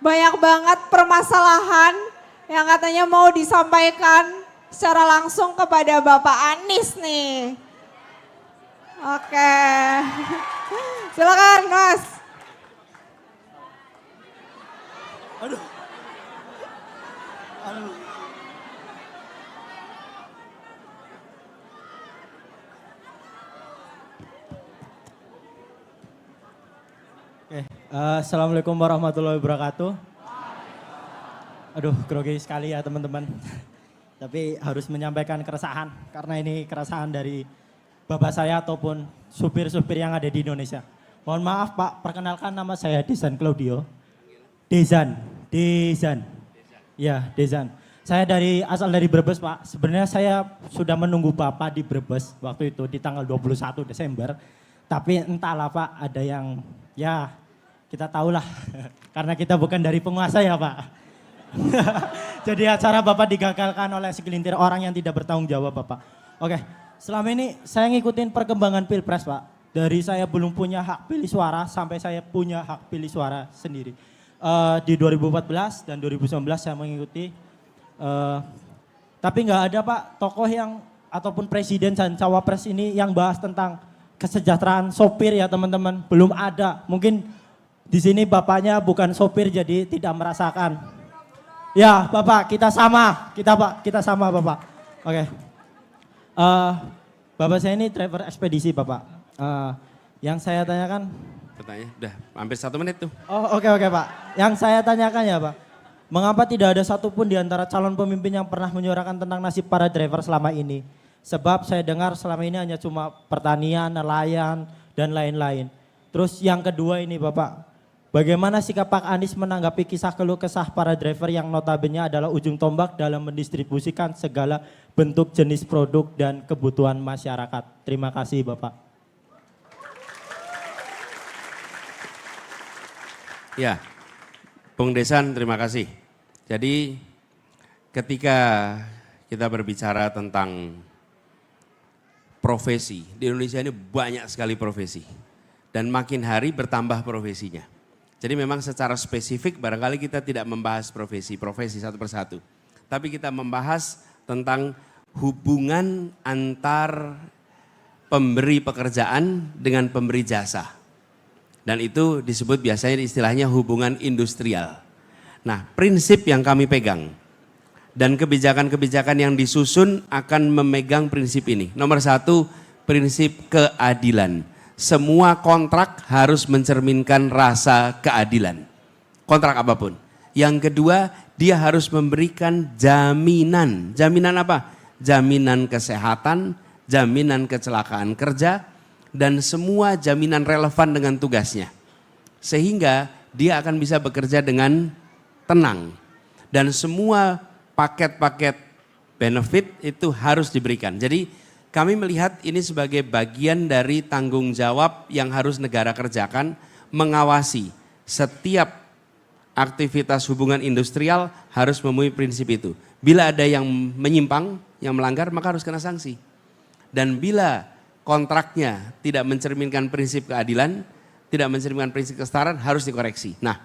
banyak banget permasalahan yang katanya mau disampaikan secara langsung kepada Bapak Anies nih. Oke, silakan Mas. Aduh. Aduh. Oke, Assalamualaikum warahmatullahi wabarakatuh. Aduh, grogi sekali ya teman-teman. Tapi harus menyampaikan keresahan, karena ini keresahan dari bapak saya ataupun supir-supir yang ada di Indonesia. Mohon maaf Pak, perkenalkan nama saya Dezan Claudio. Dezan. Ya, Dezan. Saya asal dari Brebes Pak. Sebenarnya saya sudah menunggu Bapak di Brebes waktu itu di tanggal 21 Desember. Tapi entahlah Pak, ada yang ya kita tahulah karena kita bukan dari penguasa ya Pak. Jadi acara Bapak digagalkan oleh segelintir orang yang tidak bertanggung jawab Bapak. Oke, selama ini saya ngikutin perkembangan Pilpres Pak. Dari saya belum punya hak pilih suara sampai saya punya hak pilih suara sendiri. Di 2014 dan 2019 saya mengikuti. Tapi nggak ada Pak tokoh yang ataupun presiden dan cawapres ini yang bahas tentang kesejahteraan sopir ya teman-teman. Belum ada. Mungkin di sini bapaknya bukan sopir jadi tidak merasakan. Ya Bapak kita sama, kita sama Bapak. Oke. Bapak saya ini driver ekspedisi Bapak. Yang saya tanyakan. Pertanyaan, udah hampir 1 menit tuh. Oh oke Pak. Yang saya tanyakan ya Pak. Mengapa tidak ada satupun di antara calon pemimpin yang pernah menyuarakan tentang nasib para driver selama ini? Sebab saya dengar selama ini hanya cuma pertanian, nelayan, dan lain-lain. Terus yang kedua ini Bapak, bagaimana sikap Pak Anies menanggapi kisah keluh kesah para driver yang notabene adalah ujung tombak dalam mendistribusikan segala bentuk jenis produk dan kebutuhan masyarakat? Terima kasih Bapak. Ya, Bung Desan terima kasih. Jadi ketika kita berbicara tentang profesi, di Indonesia ini banyak sekali profesi. Dan makin hari bertambah profesinya. Jadi memang secara spesifik barangkali kita tidak membahas profesi satu persatu. Tapi kita membahas tentang hubungan antar pemberi pekerjaan dengan pemberi jasa. Dan itu disebut biasanya istilahnya hubungan industrial. Nah, prinsip yang kami pegang dan kebijakan-kebijakan yang disusun akan memegang prinsip ini. Nomor 1, prinsip keadilan. Semua kontrak harus mencerminkan rasa keadilan. Kontrak apapun. Yang kedua, dia harus memberikan jaminan. Jaminan apa? Jaminan kesehatan, jaminan kecelakaan kerja, dan semua jaminan relevan dengan tugasnya. Sehingga dia akan bisa bekerja dengan tenang. Dan semua paket-paket benefit itu harus diberikan. Jadi kami melihat ini sebagai bagian dari tanggung jawab yang harus negara kerjakan, mengawasi setiap aktivitas hubungan industrial harus memenuhi prinsip itu. Bila ada yang menyimpang, yang melanggar, maka harus kena sanksi. Dan bila kontraknya tidak mencerminkan prinsip keadilan, tidak mencerminkan prinsip kesetaraan, harus dikoreksi. Nah,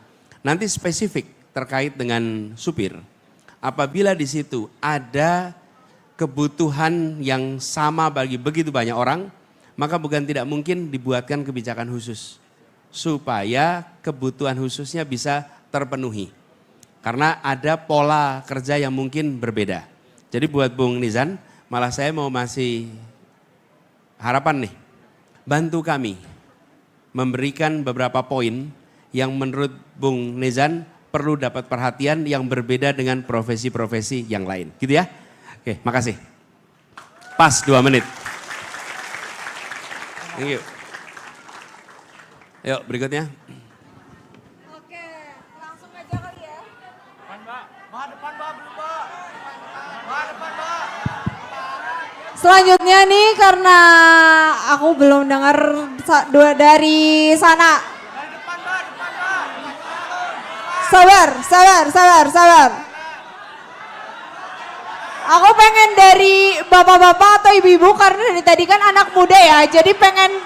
nanti spesifik terkait dengan supir. Apabila di situ ada kebutuhan yang sama bagi begitu banyak orang, maka bukan tidak mungkin dibuatkan kebijakan khusus. Supaya kebutuhan khususnya bisa terpenuhi. Karena ada pola kerja yang mungkin berbeda. Jadi buat Bung Nizan, malah saya mau masih harapan nih, bantu kami memberikan beberapa poin yang menurut Bung Nizan perlu dapat perhatian yang berbeda dengan profesi-profesi yang lain. Gitu ya? Oke, makasih. Pas 2 menit. Thank you. Yuk berikutnya. Oke, langsung aja kali ya. Depan Mbak, depan Mbak, belum Mbak. Depan Mbak. Selanjutnya nih karena aku belum dengar dari sana. Sabar. Aku pengen dari bapak-bapak atau ibu-ibu karena dari tadi kan anak muda ya. Jadi pengen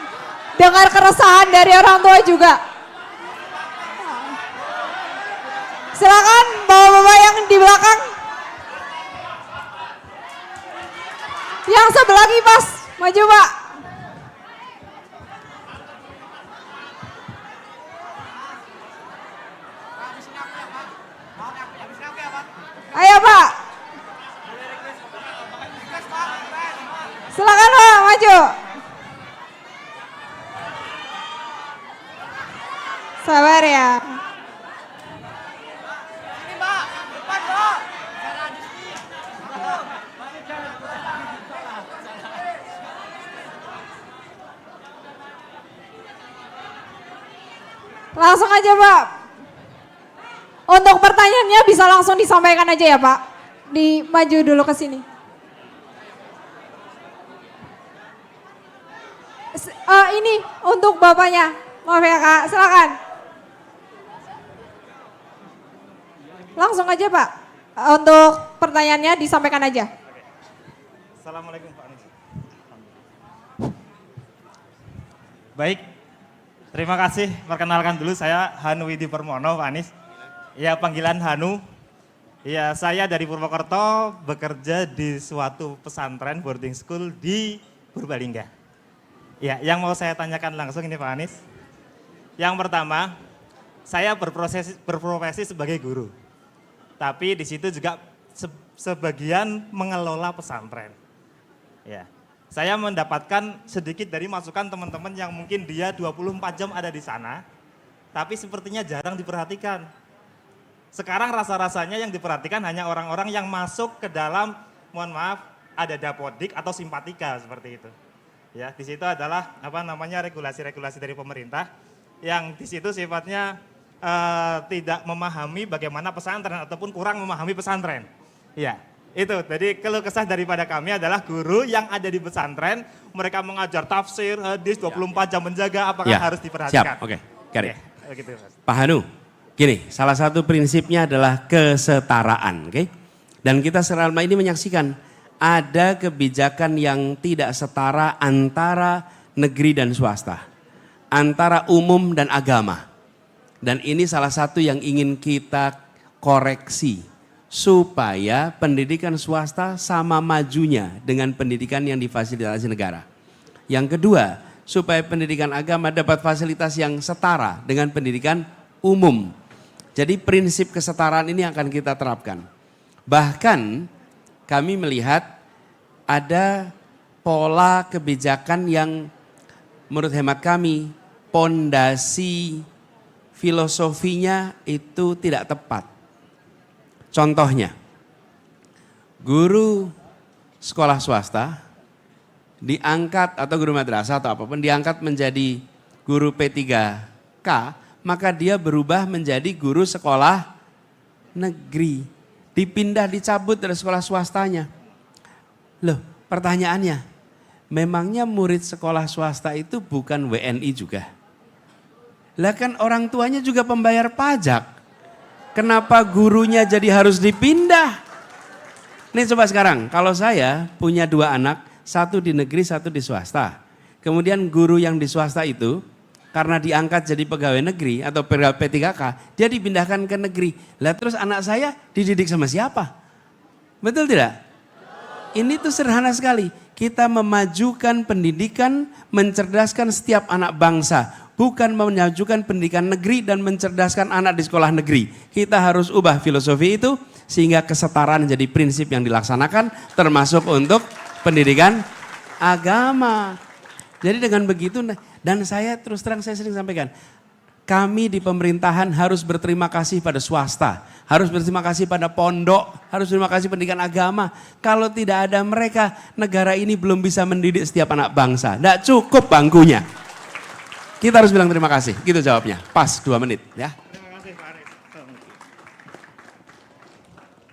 dengar keresahan dari orang tua juga. Silakan bapak-bapak yang di belakang. Yang sebelah kipas, maju Pak. Ayo Pak. Silakan Pak, maju. Sabar ya. Langsung aja Pak. Untuk pertanyaannya bisa langsung disampaikan aja ya Pak. Maju dulu ke sini. Ini untuk bapaknya. Maaf ya Kak, silakan. Langsung aja Pak. Untuk pertanyaannya disampaikan aja. Assalamualaikum Pak Anies. Baik, terima kasih. Perkenalkan dulu saya Hanu Widi Permono Pak Anies. Ya panggilan Hanu. Ya saya dari Purwokerto bekerja di suatu pesantren boarding school di Purbalingga. Ya yang mau saya tanyakan langsung ini Pak Anies. Yang pertama, saya berprofesi sebagai guru. Tapi di situ juga sebagian mengelola pesantren. Ya, saya mendapatkan sedikit dari masukan teman-teman yang mungkin dia 24 jam ada di sana, tapi sepertinya jarang diperhatikan. Sekarang rasa-rasanya yang diperhatikan hanya orang-orang yang masuk ke dalam, mohon maaf, ada dapodik atau simpatika seperti itu. Ya, di situ adalah regulasi-regulasi dari pemerintah yang di situ sifatnya tidak memahami bagaimana pesantren ataupun kurang memahami pesantren. Ya, itu. Jadi keluh kesah daripada kami adalah guru yang ada di pesantren, mereka mengajar tafsir, hadis 24 jam menjaga, apakah harus diperhatikan? Siap, oke. Garis. Gitu, Mas. Pak Hanu, gini, salah satu prinsipnya adalah kesetaraan, oke? Dan kita selama ini menyaksikan ada kebijakan yang tidak setara antara negeri dan swasta, antara umum dan agama. Dan ini salah satu yang ingin kita koreksi supaya pendidikan swasta sama majunya dengan pendidikan yang difasilitasi negara. Yang kedua, supaya pendidikan agama dapat fasilitas yang setara dengan pendidikan umum. Jadi prinsip kesetaraan ini akan kita terapkan. Bahkan kami melihat ada pola kebijakan yang menurut hemat kami pondasi filosofinya itu tidak tepat. Contohnya, guru sekolah swasta diangkat atau guru madrasah atau apapun diangkat menjadi guru P3K, maka dia berubah menjadi guru sekolah negeri. Dipindah, dicabut dari sekolah swastanya. Loh, pertanyaannya, memangnya murid sekolah swasta itu bukan WNI juga? Lah kan orang tuanya juga pembayar pajak. Kenapa gurunya jadi harus dipindah? Nih coba sekarang, kalau saya punya 2 anak, satu di negeri, satu di swasta. Kemudian guru yang di swasta itu, karena diangkat jadi pegawai negeri atau pegawai P3K, dia dipindahkan ke negeri. Lah terus anak saya dididik sama siapa? Betul tidak? Ini tuh sederhana sekali. Kita memajukan pendidikan, mencerdaskan setiap anak bangsa. Bukan memajukan pendidikan negeri dan mencerdaskan anak di sekolah negeri. Kita harus ubah filosofi itu sehingga kesetaraan jadi prinsip yang dilaksanakan termasuk untuk pendidikan agama. Jadi dengan begitu, dan saya terus terang saya sering sampaikan, kami di pemerintahan harus berterima kasih pada swasta, harus berterima kasih pada pondok, harus berterima kasih pendidikan agama. Kalau tidak ada mereka, negara ini belum bisa mendidik setiap anak bangsa. Tidak cukup bangkunya. Kita harus bilang terima kasih, gitu jawabnya. Pas 2 menit ya.